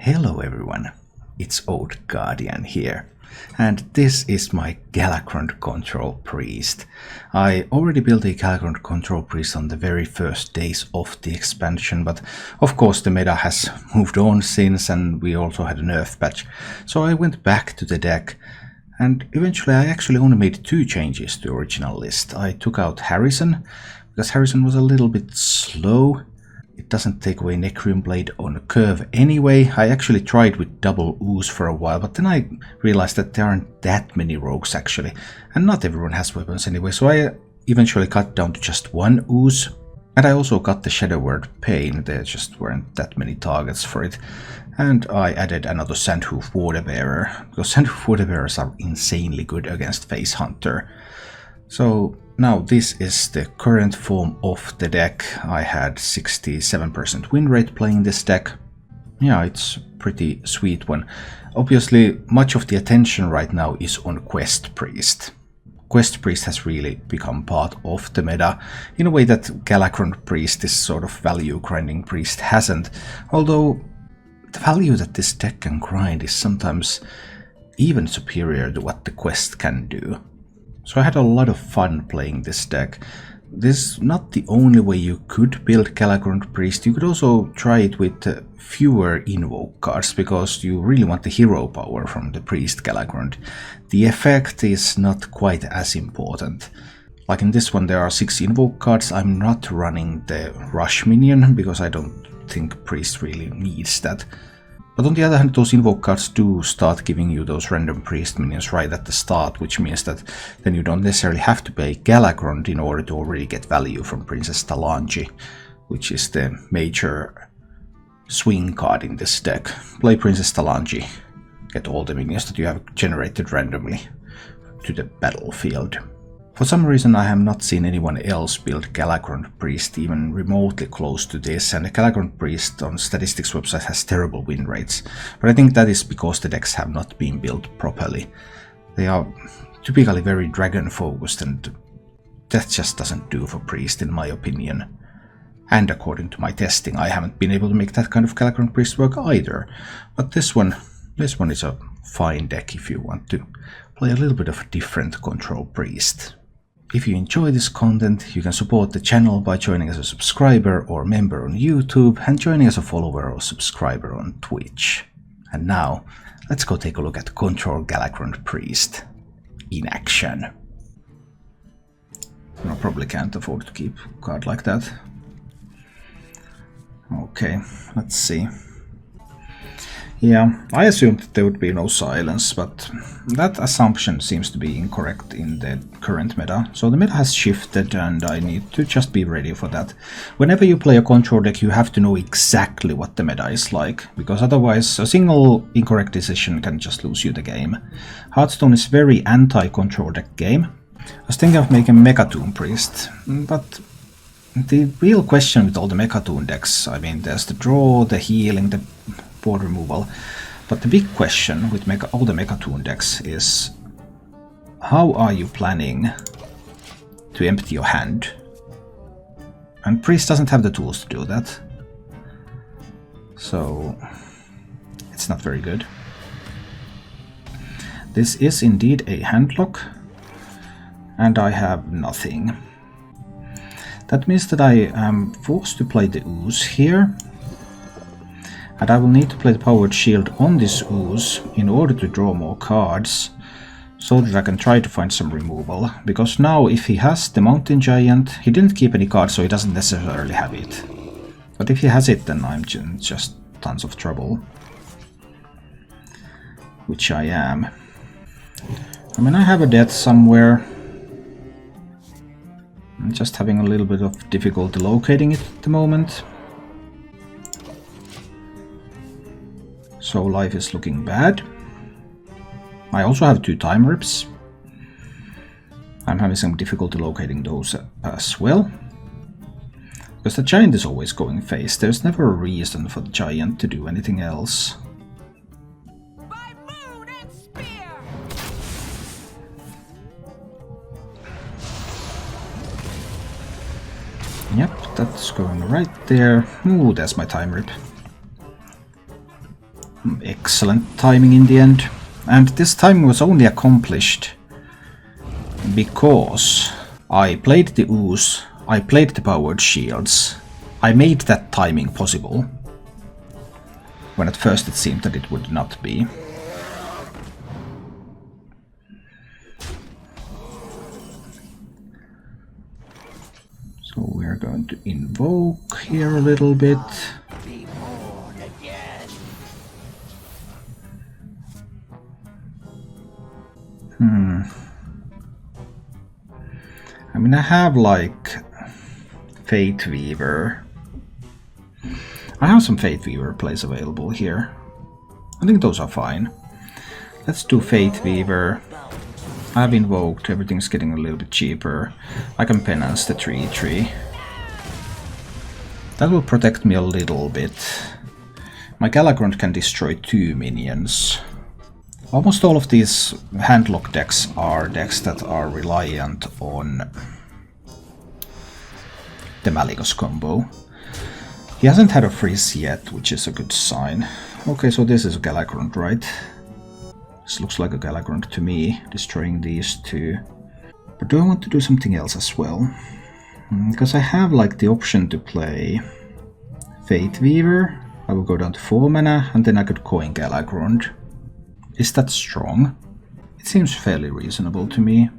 Hello everyone, it's Old Guardian here, and this is my Galakrond Control Priest. I already built a Galakrond Control Priest on the very first days of the expansion, but of course the meta has moved on since, and we also had a nerf patch. So I went back to the deck, and eventually I actually only made 2 changes to the original list. I took out Harrison, because Harrison was a little bit slow. It doesn't take away Necroom Blade on curve anyway. I actually tried with double ooze for a while, but then I realized that there aren't that many rogues actually, and not everyone has weapons anyway, so I eventually cut down to just 1 ooze. And I also got the Shadow Word Pain, there just weren't that many targets for it. And I added another Sandhoof Waterbearer, because Sandhoof Waterbearers are insanely good against Face Hunter. So now this is the current form of the deck. I had 67% win rate playing this deck. Yeah, it's a pretty sweet one. Obviously, much of the attention right now is on Quest Priest. Quest Priest has really become part of the meta in a way that Galakrond Priest, this sort of value grinding priest, hasn't. Although the value that this deck can grind is sometimes even superior to what the quest can do. So I had a lot of fun playing this deck. This is not the only way you could build Galakrond Priest. You could also try it with fewer invoke cards, because you really want the hero power from the Priest Galakrond. The effect is not quite as important. Like in this one there are 6 invoke cards. I'm not running the rush minion, because I don't think Priest really needs that. But on the other hand, those invoke cards do start giving you those random priest minions right at the start, which means that then you don't necessarily have to play Galakrond in order to already get value from Princess Talanji, which is the major swing card in this deck. Play Princess Talanji, get all the minions that you have generated randomly to the battlefield. For some reason I have not seen anyone else build Galakrond Priest even remotely close to this, and the Galakrond Priest on statistics website has terrible win rates. But I think that is because the decks have not been built properly. They are typically very dragon focused, and that just doesn't do for Priest in my opinion. And according to my testing, I haven't been able to make that kind of Galakrond Priest work either. But this one is a fine deck if you want to play a little bit of a different Control Priest. If you enjoy this content, you can support the channel by joining as a subscriber or member on YouTube, and joining as a follower or subscriber on Twitch. And now, let's go take a look at Control Galakrond Priest in action. I probably can't afford to keep a card like that. Okay, let's see. Yeah, I assumed that there would be no silence, but that assumption seems to be incorrect in the current meta. So the meta has shifted, and I need to just be ready for that. Whenever you play a control deck, you have to know exactly what the meta is like, because otherwise a single incorrect decision can just lose you the game. Hearthstone is very anti-control deck game. I was thinking of making Mechatoon Priest, but the real question with all the Mechatoon decks, I mean, there's the draw, the healing, the board removal, but the big question with all the Mechatoon decks is, how are you planning to empty your hand? And Priest doesn't have the tools to do that, so it's not very good. This is indeed a handlock, and I have nothing. That means that I am forced to play the ooze here, and I will need to play the powered shield on this ooze in order to draw more cards, so that I can try to find some removal. Because now if he has the mountain giant, he didn't keep any cards, so he doesn't necessarily have it. But if he has it, then I'm in just tons of trouble. Which I am. I mean, I have a death somewhere. I'm just having a little bit of difficulty locating it at the moment. So life is looking bad. I also have 2 time rips. I'm having some difficulty locating those as well. Because the giant is always going face. There's never a reason for the giant to do anything else. By moon and spear. Yep, that's going right there. Ooh, that's my time rip. Excellent timing in the end. And this timing was only accomplished because I played the ooze, I played the powered shields. I made that timing possible, when at first it seemed that it would not be. So we're going to invoke here a little bit. I mean, I have like Fate Weaver. I have some Fate Weaver plays available here. I think those are fine. Let's do Fate Weaver. I've invoked, everything's getting a little bit cheaper. I can penance the 3/3. That will protect me a little bit. My Galakrond can destroy 2 minions. Almost all of these handlock decks are decks that are reliant on the Malygos combo. He hasn't had a freeze yet, which is a good sign. Okay, so this is a Galakrond, right? This looks like a Galakrond to me, destroying these 2. But do I want to do something else as well? Because I have like the option to play Fate Weaver. I will go down to 4 mana, and then I could coin Galakrond. Is that strong? It seems fairly reasonable to me.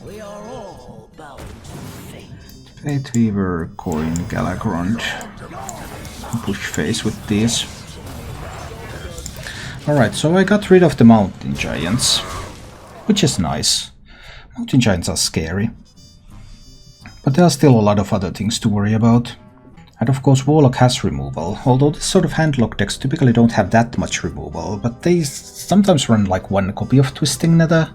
We are all bound to fate. Fate Weaver, coin Galakrond. Push face with these. Alright, so I got rid of the mountain giants, which is nice. Mountain giants are scary. But there are still a lot of other things to worry about. And of course Warlock has removal, although this sort of handlock decks typically don't have that much removal, but they sometimes run like 1 copy of Twisting Nether.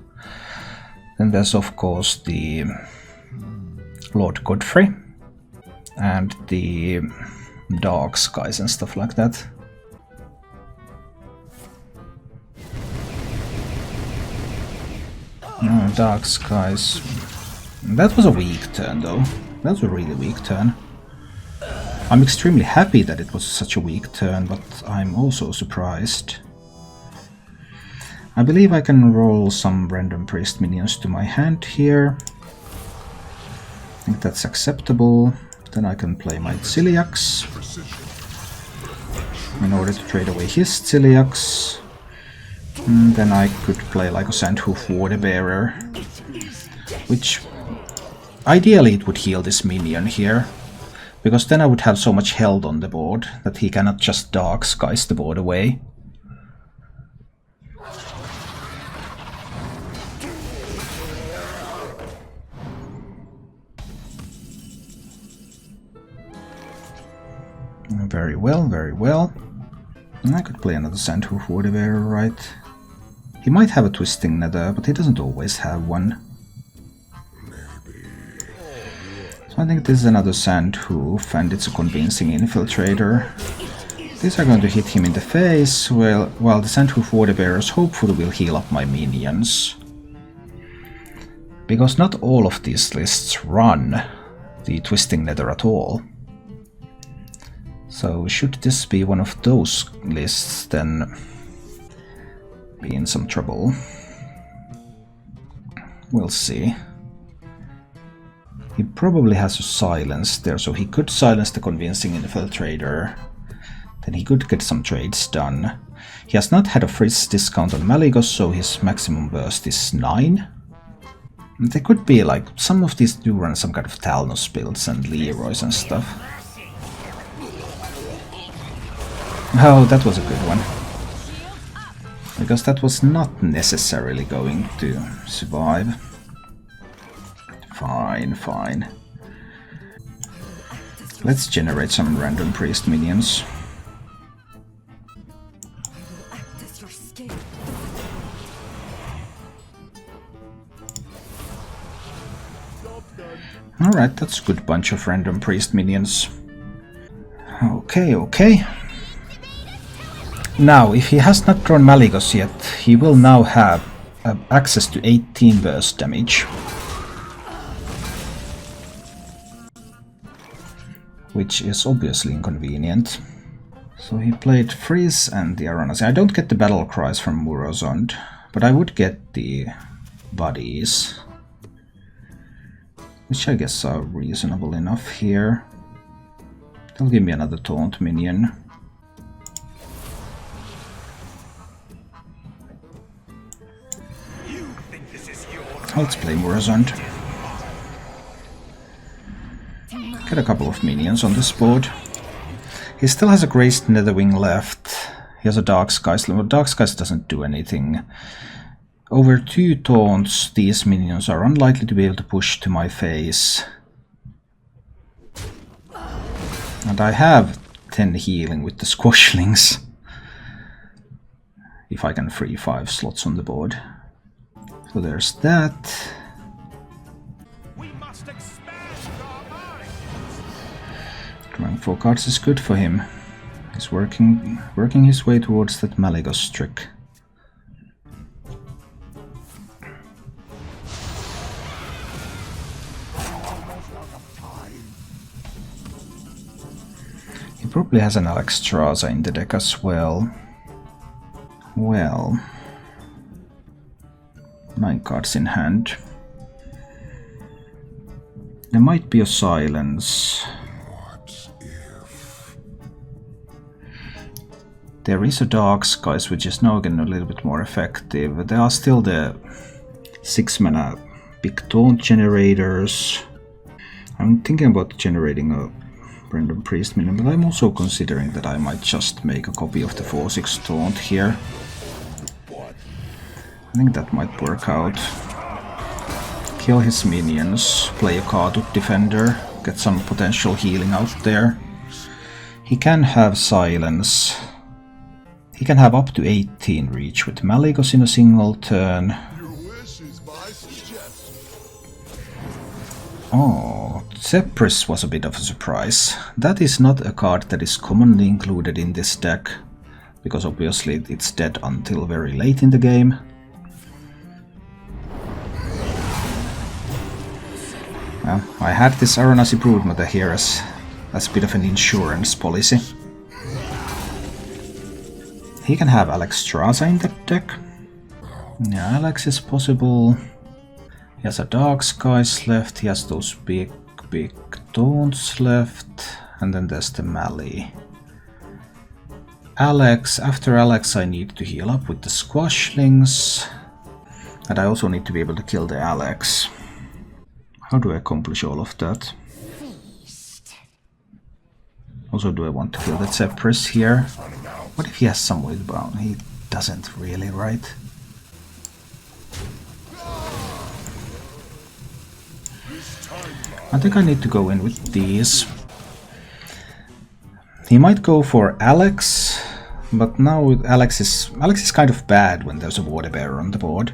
Then there's of course the Lord Godfrey and the Dark Skies and stuff like that. Dark Skies. That was a weak turn though. That was a really weak turn. I'm extremely happy that it was such a weak turn, but I'm also surprised. I believe I can roll some random priest minions to my hand here. I think that's acceptable. Then I can play my Ciliax in order to trade away his Ciliax. And then I could play like a Sandhoof Waterbearer, which ideally it would heal this minion here. Because then I would have so much held on the board that he cannot just Dark Skies the board away. Very well, very well. And I could play another Sandhoof Waterbearer, right? He might have a Twisting Nether, but he doesn't always have one. So I think this is another Sandhoof, and it's a convincing Infiltrator. These are going to hit him in the face, while the Sandhoof Waterbearers hopefully will heal up my minions. Because not all of these lists run the Twisting Nether at all. So should this be one of those lists, then be in some trouble. We'll see. He probably has a silence there, so he could silence the convincing Infiltrator. Then he could get some trades done. He has not had a freeze discount on Malygos, so his maximum burst is 9. And there could be like, some of these do run some kind of Talnos builds and Leroys and stuff. Oh, that was a good one. Because that was not necessarily going to survive. Fine, fine. Let's generate some random priest minions. Alright, that's a good bunch of random priest minions. Okay, okay. Now, if he has not drawn Malygos yet, he will now have access to 18 burst damage. Which is obviously inconvenient. So he played Freeze and the Aranasi. I don't get the battle cries from Murozond, but I would get the bodies, which I guess are reasonable enough here. They'll give me another taunt minion. Let's play Murozond. Get a couple of minions on this board. He still has a Graced Netherwing left. He has a Dark Skies left, but Dark Skies doesn't do anything. Over 2 taunts, these minions are unlikely to be able to push to my face. And I have 10 healing with the Squashlings. If I can free 5 slots on the board. So there's that. Drawing 4 cards is good for him. He's working his way towards that Malygos trick. He probably has an Alexstrasza in the deck as well. Well, 9 cards in hand. There might be a Silence. There is a Dark Skies, which is now again a little bit more effective. There are still the 6 mana big taunt generators. I'm thinking about generating a random priest minion, but I'm also considering that I might just make a copy of the 4/6 taunt here. I think that might work out. Kill his minions, play a Kadut Defender, get some potential healing out there. He can have Silence. He can have up to 18 reach with Malygos in a single turn. Oh, Zephrys was a bit of a surprise. That is not a card that is commonly included in this deck, because obviously it's dead until very late in the game. Well, I had this Aranasi Broodmother here as a bit of an insurance policy. He can have Alexstrasza in that deck. Yeah, Alex is possible. He has a Dark Skies left, he has those big taunts left, and then there's the Mali. Alex, after Alex I need to heal up with the Squashlings, and I also need to be able to kill the Alex. How do I accomplish all of that? Also, do I want to kill the Zephrys here? What if he has some weight bound? He doesn't really, right? I think I need to go in with these. He might go for Alex, but now Alex is kind of bad when there's a Water Bearer on the board.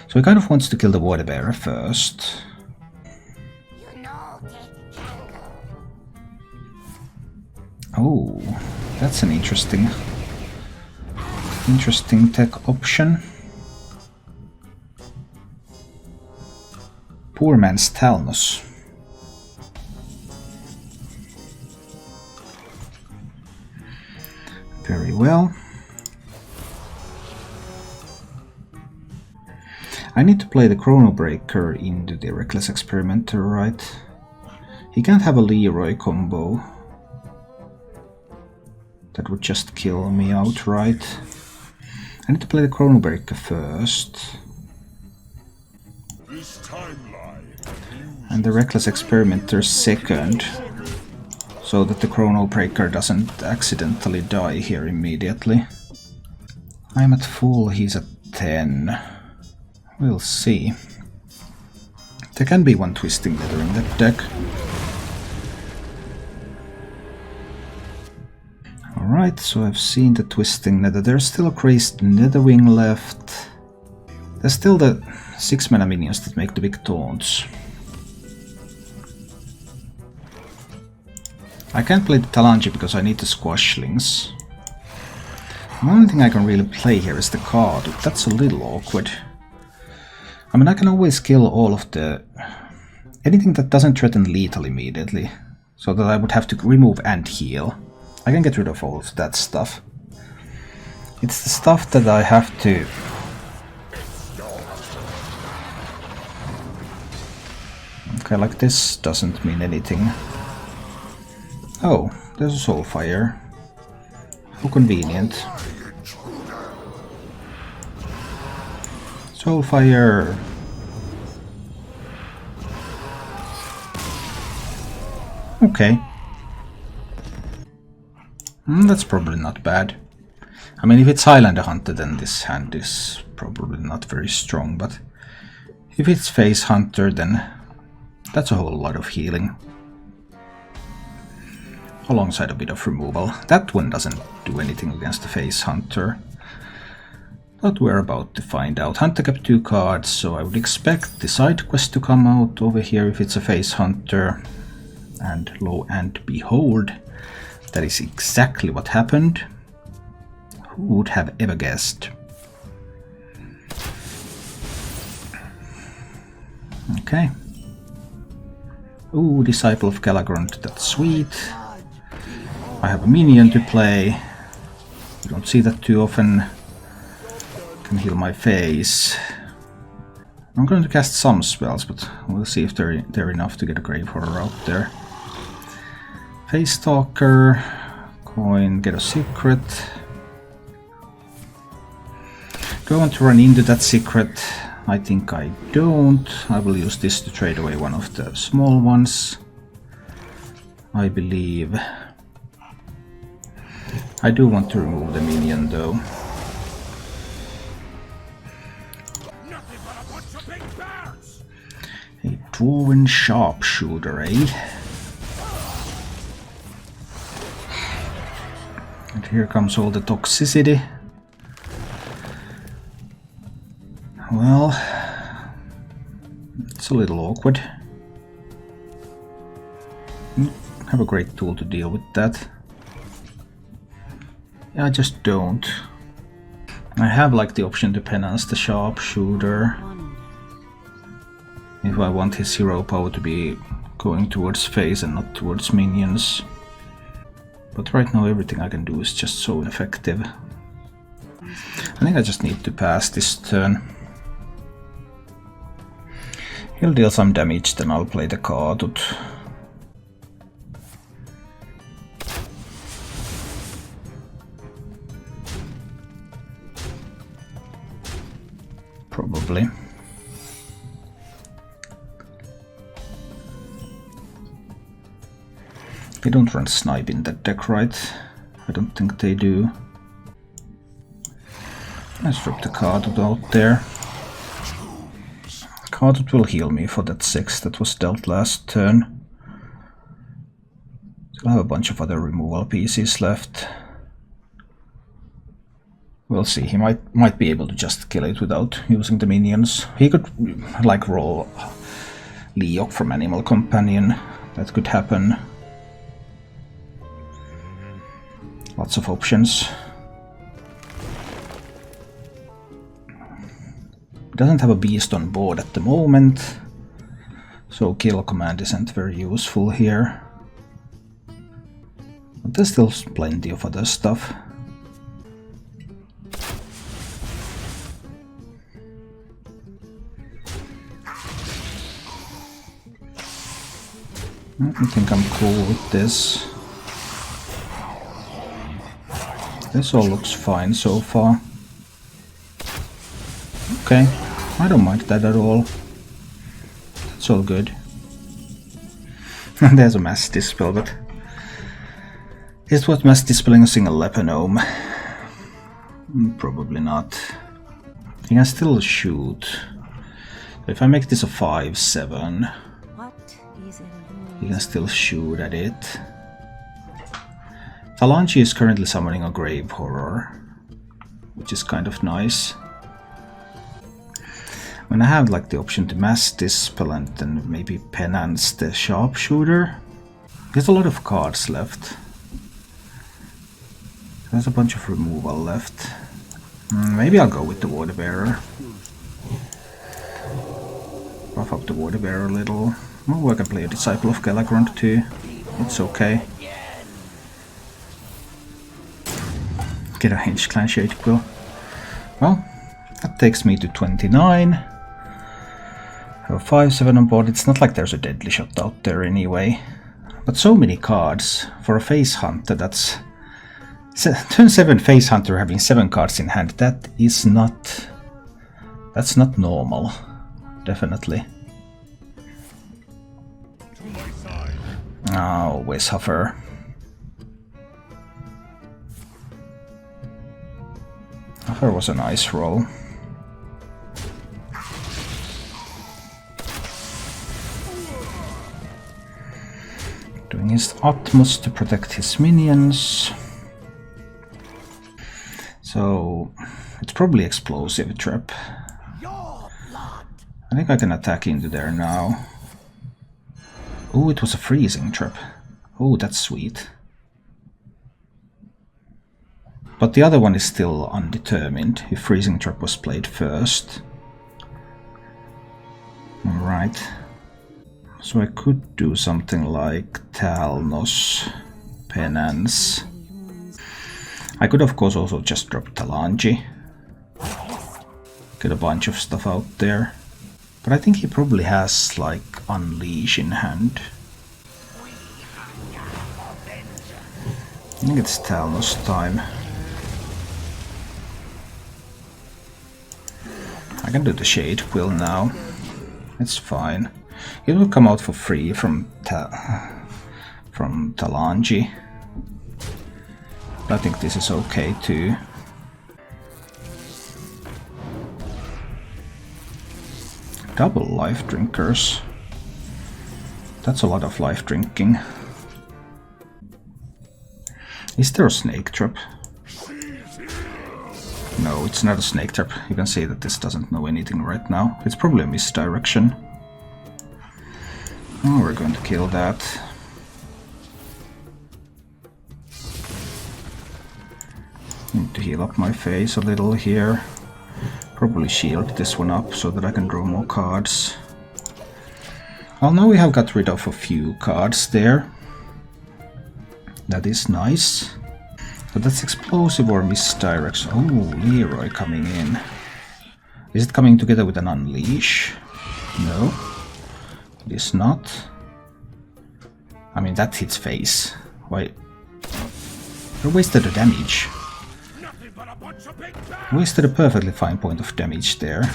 So he kind of wants to kill the Water Bearer first. Oh, that's an interesting tech option. Poor man's Talnos. Very well. I need to play the Chrono Breaker into the Reckless Experimenter, right? He can't have a Leroy combo. That would just kill me outright. I need to play the Chrono Breaker first. And the Reckless Experimenter second. So that the Chrono Breaker doesn't accidentally die here immediately. I'm at full, he's at 10. We'll see. There can be one Twisting Nether in that deck. Alright, so I've seen the Twisting Nether. There's still a Graced Netherwing left. There's still the 6 mana minions that make the big taunts. I can't play the Talanji because I need the Squashlings. The only thing I can really play here is the card. That's a little awkward. I mean, I can always kill all of the... anything that doesn't threaten lethal immediately. So that I would have to remove and heal. I can get rid of all of that stuff. It's the stuff that I have to... Okay, like this doesn't mean anything. Oh, there's a Soulfire. How convenient. Soulfire! Okay. That's probably not bad. I mean, if it's Highlander Hunter, then this hand is probably not very strong, but if it's Face Hunter, then that's a whole lot of healing. Alongside a bit of removal. That one doesn't do anything against the Face Hunter. But we're about to find out. Hunter kept 2 cards, so I would expect the side quest to come out over here if it's a Face Hunter. And lo and behold, that is exactly what happened. Who would have ever guessed? Okay. Ooh, Disciple of Galakrond, that's sweet. I have a minion to play. You don't see that too often. Can heal my face. I'm going to cast some spells, but we'll see if they're enough to get a Grave Horror out there. Face Stalker, coin, get a secret. Do I want to run into that secret? I think I don't. I will use this to trade away one of the small ones. I believe. I do want to remove the minion though. A Dwarven Sharpshooter, eh? And here comes all the toxicity. Well, it's a little awkward. Have a great tool to deal with that. Yeah, I just don't. I have like the option to penance the Sharpshooter. If I want his hero power to be going towards face and not towards minions. But right now everything I can do is just so ineffective. I think I just need to pass this turn. He'll deal some damage, then I'll play the Kadut. Probably. They don't run Snipe in that deck, right? I don't think they do. Let's drop the Kadut out there. Kadut will heal me for that 6 that was dealt last turn. So I'll have a bunch of other removal pieces left. We'll see, he might be able to just kill it without using the minions. He could like roll Leok from Animal Companion, that could happen. Lots of options. Doesn't have a beast on board at the moment, so kill command isn't very useful here. But there's still plenty of other stuff. I think I'm cool with this. This all looks fine so far. Okay, I don't mind that at all. It's all good. There's a Mass Dispel, but is it worth Mass Dispelling a single Lepanome? Probably not. He can still shoot. If I make this a 5/7, he can still shoot at it. Talanchi is currently summoning a Grave Horror, which is kind of nice. When I have like the option to Mass Dispel and then maybe penance the Sharpshooter, there's a lot of cards left. There's a bunch of removal left. Maybe I'll go with the Water Bearer. Buff up the Water Bearer a little. Oh, I can play a Disciple of Galakrond too. It's okay. get a Henge Clan Shade Quill. Well, that takes me to 29. So 5-7 on board. It's not like there's a deadly shot out there anyway. But so many cards for a Face Hunter. That's turn 7 Face Hunter having 7 cards in hand. That's not normal. Definitely. Oh, Wisshuffer. Huffer was a nice roll. Doing his utmost to protect his minions. So it's probably explosive trap. I think I can attack into there now. Oh, it was a freezing trap. Oh, that's sweet. But the other one is still undetermined, if freezing trap was played first. Alright. So I could do something like Talnos, Penance. I could of course also just drop Talanji. Get a bunch of stuff out there. But I think he probably has like Unleash in hand. I think it's Talnos time. I can do the Shade Quill now. It's fine. It will come out for free from Talanji. I think this is okay too. Double life drinkers. That's a lot of life drinking. Is there a snake trap? No, it's not a snake trap. You can see that this doesn't know anything right now. It's probably a misdirection. Oh, we're going to kill that. Need to heal up my face a little here. Probably shield this one up so that I can draw more cards. Well, now we have got rid of a few cards there. That is nice. But that's explosive or misdirection. Oh, Leroy coming in. Is it coming together with an Unleash? No. It is not. I mean, that hits face. Why? I wasted the damage. Wasted a perfectly fine point of damage there.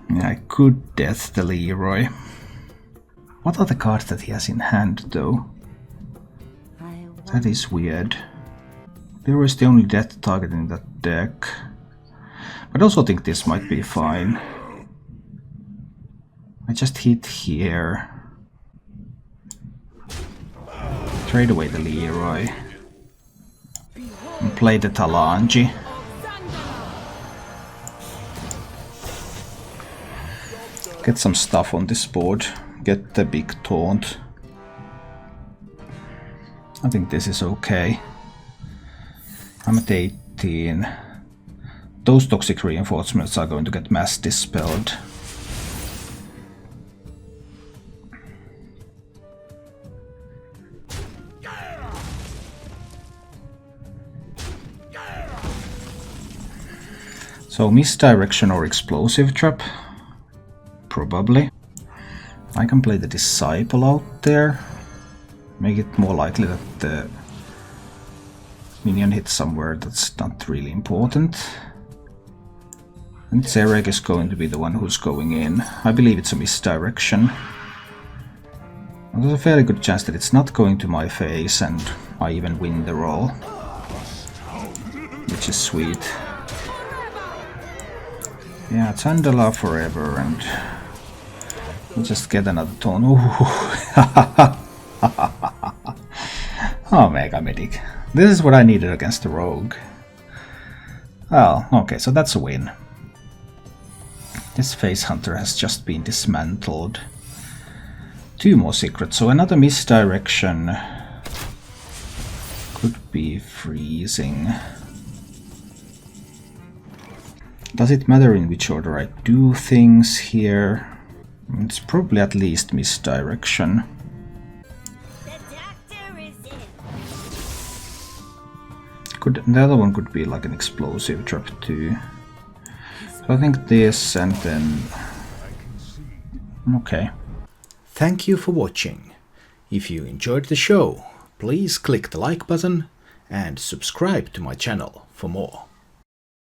Yeah, I could death the Leroy. What are the cards that he has in hand, though? That is weird. Leroy is the only death target in that deck. But I also think this might be fine. I just hit here. Trade away the Leroy. And play the Talanji. Get some stuff on this board. Get the big taunt. I think this is okay. I'm at 18. Those toxic reinforcements are going to get mass dispelled. So misdirection or explosive trap? Probably. I can play the Disciple out there. Make it more likely that the minion hits somewhere that's not really important. And Zerek is going to be the one who's going in. I believe it's a misdirection. And there's a fairly good chance that it's not going to my face and I even win the roll. Which is sweet. Yeah, Chandala forever and we'll just get another taunt. Oh, Mega Medic. This is what I needed against the rogue. Well, okay, so that's a win. This Face Hunter has just been dismantled. 2 more secrets, so another misdirection could be freezing. Does it matter in which order I do things here? It's probably at least misdirection. The doctor is in. The other one could be like an explosive drop too. So I think this and then... Okay. Thank you for watching. If you enjoyed the show, please click the like button and subscribe to my channel for more.